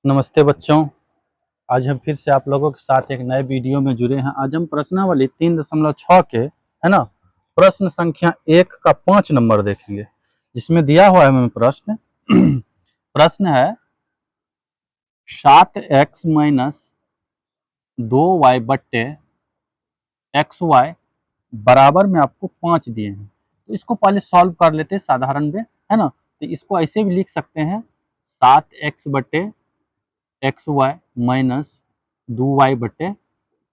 नमस्ते बच्चों। आज हम फिर से आप लोगों के साथ एक नए वीडियो में जुड़े हैं। आज हम प्रश्नावली 3.6 के है ना प्रश्न संख्या 1 का 5 नंबर देखेंगे, जिसमें दिया हुआ है हमें प्रश्न प्रश्न है 7x माइनस 2y बट्टे एक्स वाई बराबर में आपको 5 दिए हैं। तो इसको पहले सॉल्व कर लेते हैं साधारण में, है ना। तो इसको ऐसे भी लिख सकते हैं 7x बट्टे एक्स वाई माइनस 2y बट्टे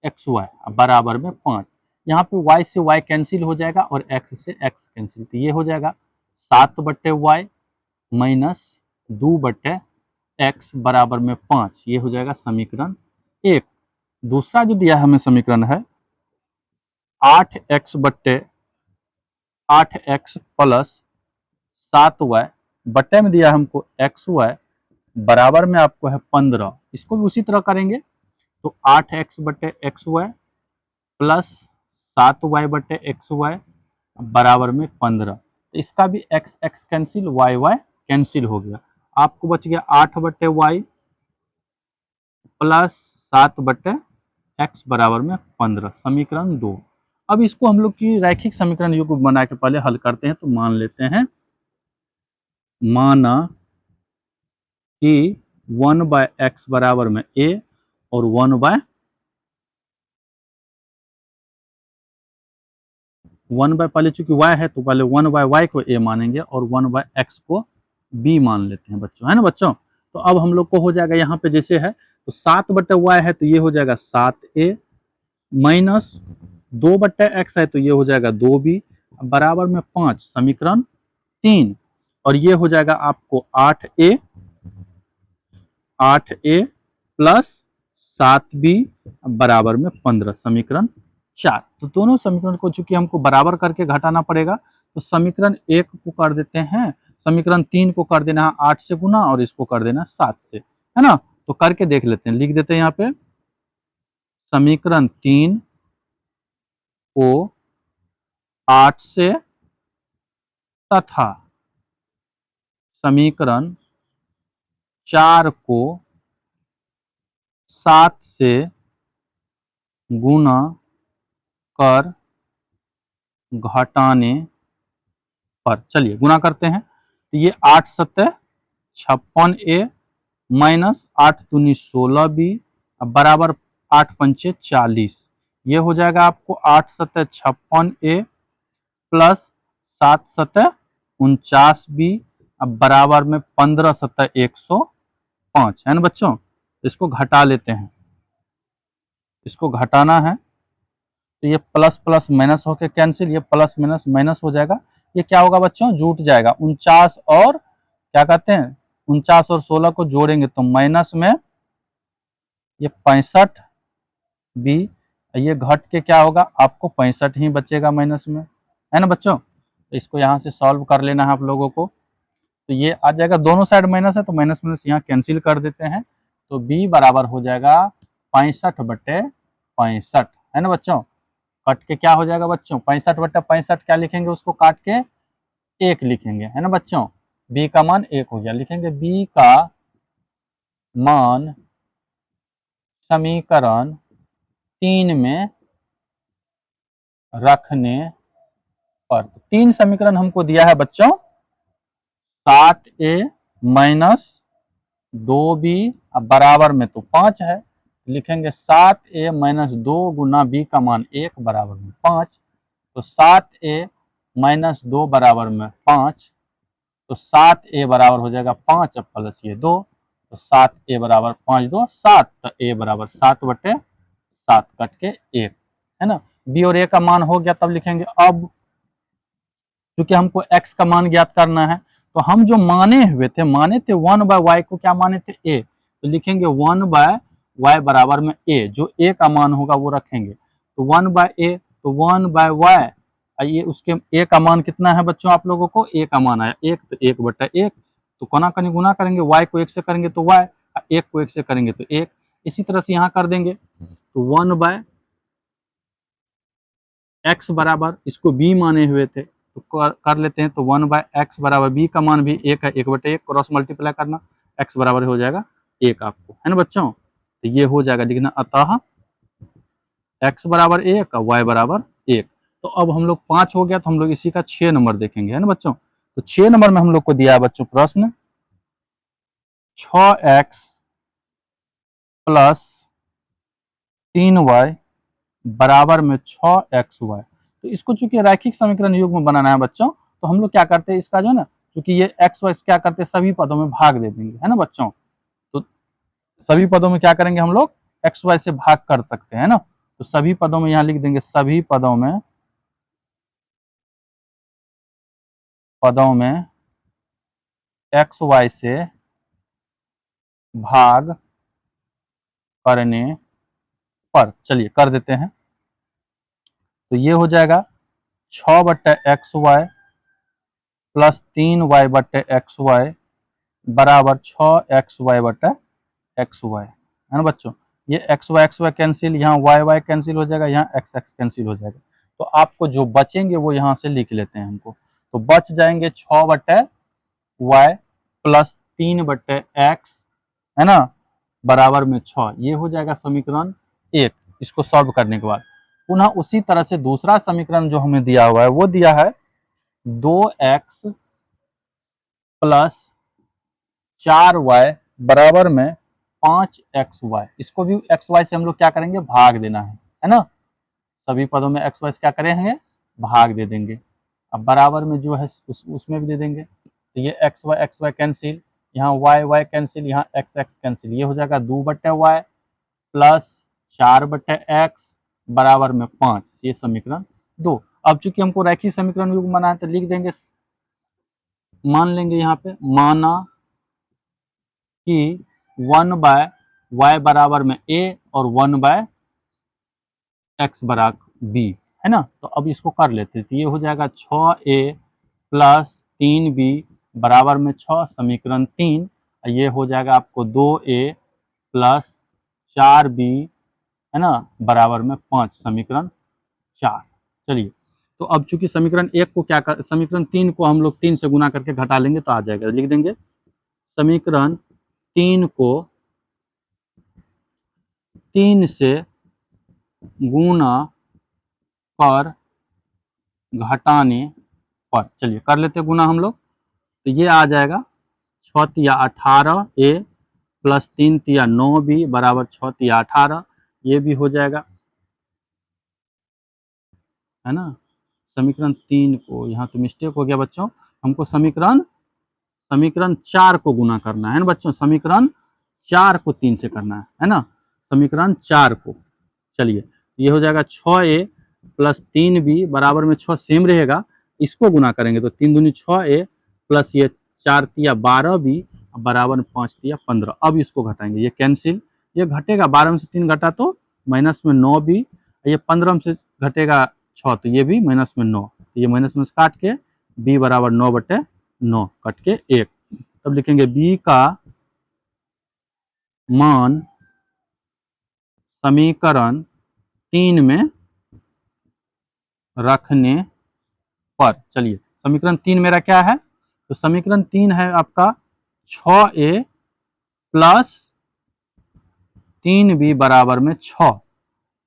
एक्स वाई बराबर में 5। यहाँ पे y से y कैंसिल हो जाएगा और x से x कैंसिल, तो ये हो जाएगा 7/y माइनस 2/x बराबर में 5। ये हो जाएगा समीकरण 1। दूसरा जो दिया हमें समीकरण है 8x प्लस 7y बट्टे में दिया हमको xy बराबर में आपको है 15। इसको भी उसी तरह करेंगे तो 8x बट्टे एक्स वाई प्लस 7y बटे एक्स वाई बराबर में 15। तो इसका भी x x cancel, y y cancel हो गया। आपको बच गया 8/y प्लस 7/x बराबर में 15, समीकरण 2। अब इसको हम लोग की रैखिक समीकरण युग्म बना के पहले हल करते हैं। तो मान लेते हैं, माना कि 1/x बराबर में a और 1 बाय पहले चूंकि y है तो पहले 1/y को a मानेंगे और 1/x को b मान लेते हैं बच्चों, है ना बच्चों। तो अब हम लोग को हो जाएगा यहाँ पे जैसे है तो 7/y है तो ये हो जाएगा 7a माइनस 2/x है तो ये हो जाएगा 2b बराबर में 5, समीकरण 3। और ये हो जाएगा आपको 8a प्लस 7b बराबर में 15, समीकरण 4। तो दोनों समीकरण को चूंकि हमको बराबर करके घटाना पड़ेगा तो समीकरण 1 को कर देते हैं, समीकरण 3 को कर देना है 8 से गुना और इसको कर देना 7 से, है ना। तो करके देख लेते हैं, लिख देते हैं यहाँ पे समीकरण 3 को 8 से तथा समीकरण 4 को 7 से गुना कर घटाने पर, चलिए गुना करते हैं। तो ये 8 7 56a माइनस 8 दूनी 16b बराबर 8 पंचे 40। ये हो जाएगा आपको 8 7 56a प्लस 7 7 49b बराबर में 15 7 105, है ना बच्चों। इसको घटा लेते हैं, इसको घटाना है तो ये प्लस प्लस माइनस होकर कैंसिल, ये प्लस माइनस माइनस हो जाएगा। ये क्या होगा बच्चों, जुट जाएगा। 49 और क्या कहते हैं 49 और 16 को जोड़ेंगे तो माइनस में ये 65 बी, ये घट के क्या होगा आपको 65 ही बचेगा माइनस में, है ना बच्चों। तो इसको यहाँ से सॉल्व कर लेना है आप लोगों को। तो ये आ जाएगा, दोनों साइड माइनस है तो माइनस माइनस यहाँ कैंसिल कर देते हैं। तो बी बराबर हो जाएगा 65/65, है ना बच्चों। कट के क्या हो जाएगा बच्चों 65/65, क्या लिखेंगे उसको काट के 1 लिखेंगे, है ना बच्चों। बी का मान 1 हो गया, लिखेंगे बी का मान समीकरण 3 में रखने पर। 3 समीकरण हमको दिया है बच्चों, 7a माइनस 2b बराबर में तो 5 है, लिखेंगे 7a माइनस 2 गुना b का मान 1 बराबर में 5। तो 7a माइनस 2 बराबर में 5, तो 7a बराबर हो जाएगा 5 प्लस ये 2, तो 7a बराबर 5 2 7, तो a बराबर 7/7 कट के 1, है ना। b और a का मान हो गया, तब लिखेंगे अब क्योंकि हमको x का मान ज्ञात करना है तो हम जो माने थे 1/y को क्या माने थे a, तो लिखेंगे 1/y बराबर में a, जो a का मान होगा वो रखेंगे। तो 1/a तो 1/y, ये उसके a का मान कितना है बच्चों, आप लोगों को a का मान आया 1, तो 1/1, तो कोना कनी गुना करेंगे, y को 1 से करेंगे तो y, 1 को 1 से करेंगे तो 1। इसी तरह से यहाँ कर देंगे तो 1/x बराबर, इसको b माने हुए थे तो कर लेते हैं। तो 1/x बराबर b का मान भी 1 है, 1/1 क्रॉस मल्टीप्लाई करना, x बराबर हो जाएगा 1 आपको, है ना बच्चों। तो ये हो जाएगा, लिखना अतः x बराबर 1 और y बराबर 1। तो अब हम लोग 5 हो गया, तो हम लोग इसी का 6 नंबर देखेंगे, है ना बच्चों। तो 6 नंबर में हम लोग को दिया है बच्चों प्रश्न 6x प्लस 3y बराबर में 6xy। तो इसको चूंकि रैखिक समीकरण युग्म में बनाना है बच्चों, तो हम लोग क्या करते हैं, इसका जो है ना, क्योंकि ये एक्स वाई क्या करते हैं, सभी पदों में भाग दे देंगे, है ना बच्चों। तो सभी पदों में क्या करेंगे हम लोग, एक्स वाई से भाग कर सकते हैं ना। तो सभी पदों में यहाँ लिख देंगे, सभी पदों में एक्स वाई से भाग करने पर, चलिए कर देते हैं। तो ये हो जाएगा 6/एक्स वाई प्लस 3y/एक्स वाई बराबर 6xy/एक्स वाई, है ना बच्चों। ये एक्स वाई कैंसिल, यहाँ वाई कैंसिल हो जाएगा, यहाँ एक्स कैंसिल हो जाएगा। तो आपको जो बचेंगे वो यहाँ से लिख लेते हैं हमको। तो बच जाएंगे 6/y प्लस 3/x, है ना, बराबर में 6। ये हो जाएगा समीकरण 1। इसको सॉल्व करने के बाद पुनः उसी तरह से दूसरा समीकरण जो हमें दिया हुआ है वो दिया है 2x प्लस 4y बराबर में 5xy। इसको भी एक्स वाई से हम लोग क्या करेंगे, भाग देना है ना। सभी पदों में एक्स वाई से क्या करेंगे, भाग दे देंगे। अब बराबर में जो है उसमें भी दे देंगे। तो ये एक्स वाई कैंसिल, यहाँ वाई कैंसिल, यहाँ एक्स कैंसिल। ये हो जाएगा 2/y प्लस 4/x बराबर में 5। ये समीकरण 2। अब चूंकि हमको रैखिक समीकरण युग्म बनाना है तो लिख देंगे, मान लेंगे यहाँ पे, माना कि 1/y बराबर में a और 1/x बराबर b, है ना। तो अब इसको कर लेते हैं। तो ये हो जाएगा 6a प्लस 3b बराबर में 6, समीकरण 3। ये हो जाएगा आपको 2a प्लस 4b, है ना, बराबर में 5, समीकरण 4। चलिए, तो अब चूंकि समीकरण 1 को क्या कर, समीकरण 3 को हम लोग 3 से गुना करके घटा लेंगे तो आ जाएगा। लिख देंगे समीकरण 3 को 3 से गुना कर घटाने पर, चलिए कर लेते गुना हम लोग। तो ये आ जाएगा 6 तिया 18a प्लस 3 तिया 9b बराबर 6 तिया 18। ये भी हो जाएगा, है ना। समीकरण 3 को, यहाँ तो मिस्टेक हो गया बच्चों, हमको समीकरण 4 को गुना करना है ना बच्चों। समीकरण 4 को 3 से करना है ना, समीकरण 4 को। चलिए, ये हो जाएगा 6a प्लस 3b बराबर में 6 सेम रहेगा, इसको गुना करेंगे तो 3 दूनी 6a प्लस ये 4 तिया 12b बराबर में 5 तिया 15। अब इसको घटाएंगे, ये कैंसिल, ये घटेगा, 12 में से 3 घटा तो माइनस में 9b, ये 15 में से घटेगा 6 तो ये भी माइनस में 9। तो ये माइनस में काट के b बराबर 9/9 कट के 1। तब लिखेंगे b का मान समीकरण 3 में रखने पर, चलिए समीकरण 3 मेरा क्या है, तो समीकरण 3 है आपका 6a प्लस 3b बराबर में 6।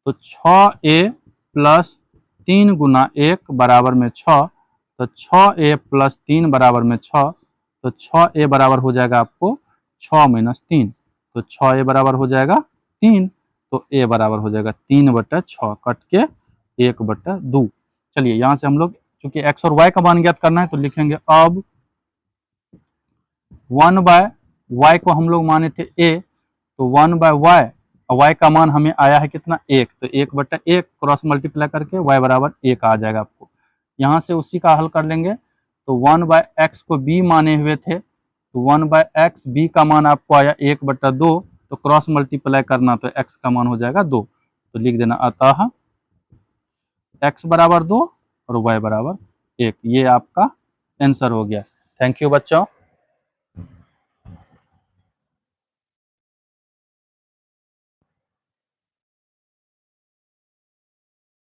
तो 6a प्लस 3 गुना 1 बराबर में 6। तो 6a प्लस 3 बराबर में 6। तो 6a बराबर हो जाएगा आपको 6 माइनस 3। तो 6a बराबर हो जाएगा 3। तो a बराबर हो जाएगा 3/6 कट के 1/2। चलिए, यहाँ से हम लोग चूंकि x और y का मान ज्ञात करना है तो लिखेंगे अब 1/y को हम लोग माने थे a, तो 1/y और y का मान हमें आया है कितना, 1। तो 1/1 क्रॉस मल्टीप्लाई करके y बराबर 1 आ जाएगा आपको। यहाँ से उसी का हल कर लेंगे। तो 1/x को b माने हुए थे, तो 1/x b का मान आपको आया 1/2। तो क्रॉस मल्टीप्लाई करना तो x का मान हो जाएगा 2। तो लिख देना अतः x बराबर 2 और y बराबर 1। ये आपका आंसर हो गया। थैंक यू बच्चों।